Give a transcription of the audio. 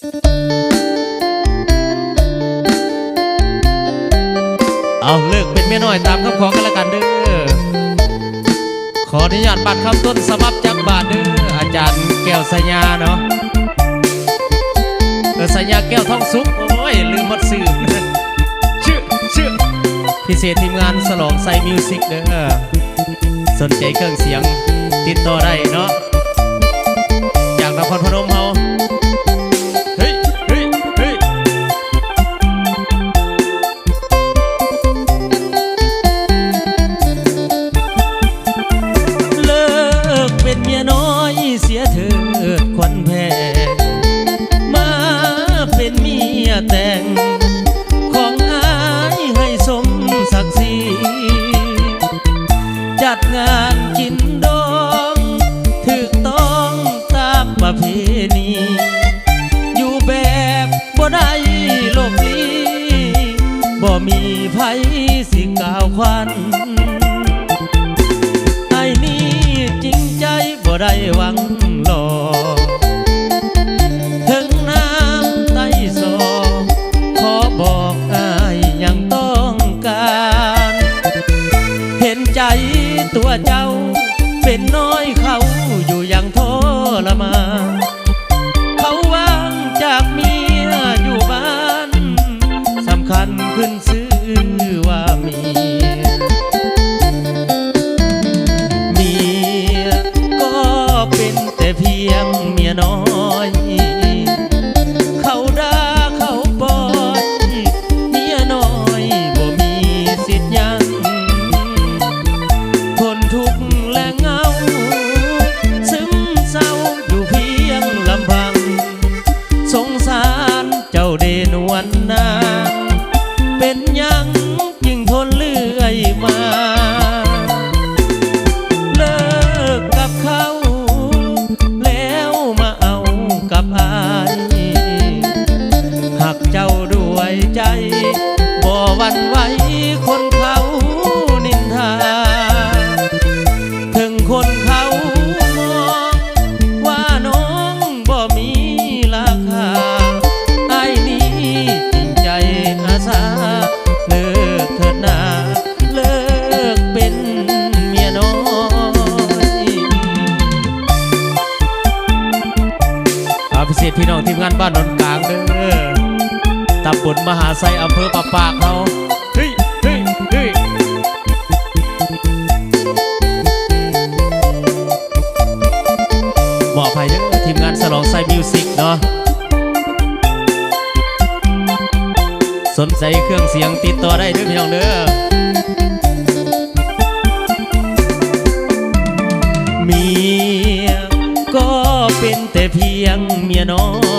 เอาเลิกเป็นเมียน้อยตามคำขอกันละกันเด้อขออนุญาตบัตรคำต้นสมับจากบาทเด้ออาจารย์แก้วสัญญาเนาะสัญญาแก้วทองสุกโอ้ยลืมมัดสื่อชื่อพิเศษทีมงานสลองไซมิวสิกเด้อสนใจเครื่องเสียงติดต่อได้เนาะจากนครพนมเฮาเฮ้ยเลิกเป็นเมียน้อยเสียเถิดควันแพ้มาเป็นเมียแต่งของอายให้สมศักดิ์ศรีจัดงานกินดองถูกต้องตามประเพณีอยู่แบบบ่ได้โลกลีบ่มีไผสิกล่าวควันไอ้นี่จริงใจบ่ได้หวังหลอกถึงน้ำใต้ซอขอบอกอ้ายยังต้องการเห็นใจตัวเจ้าเป็นน้อยเขาอยู่อย่างทรมานเขาว่างจากเมียอยู่บ้านสำคัญขึ้นชื่อว่าเมียก็เป็นแต่เพียงเมียน้อยเขาด่าเขาปล่อยเมียน้อยบ่มีสิทธิ์ยังทนทุกข์และเหงาซึมเศร้าอยู่เพียงลำพังสงสารเจ้าเดนวันนาเป็นยังจึงทนเลื่อยมาเลิกกับเขาแล้วมาเอากับอายหักเจ้าด้วยใจบ่หวั่นไหวคนเขานินทาถึงคนเขามองว่าน้องบ่มีราคาไอ้นี้จริงใจอาสาเลิกเถิดนาเลิกเป็นเมียน้อยพิเศษพี่น้องทีมงานบ้านนนกลางเด้อตำบลมหาไซอำเภอปะปากเขาเฮ้ยมอบให้เด้อทีมงานสลองไซมิวสิกเนาะสนใจเครื่องเสียงติดต่อได้เด้อพี่น้องเด้อเมียก็เป็นแต่เพียงเมียน้อย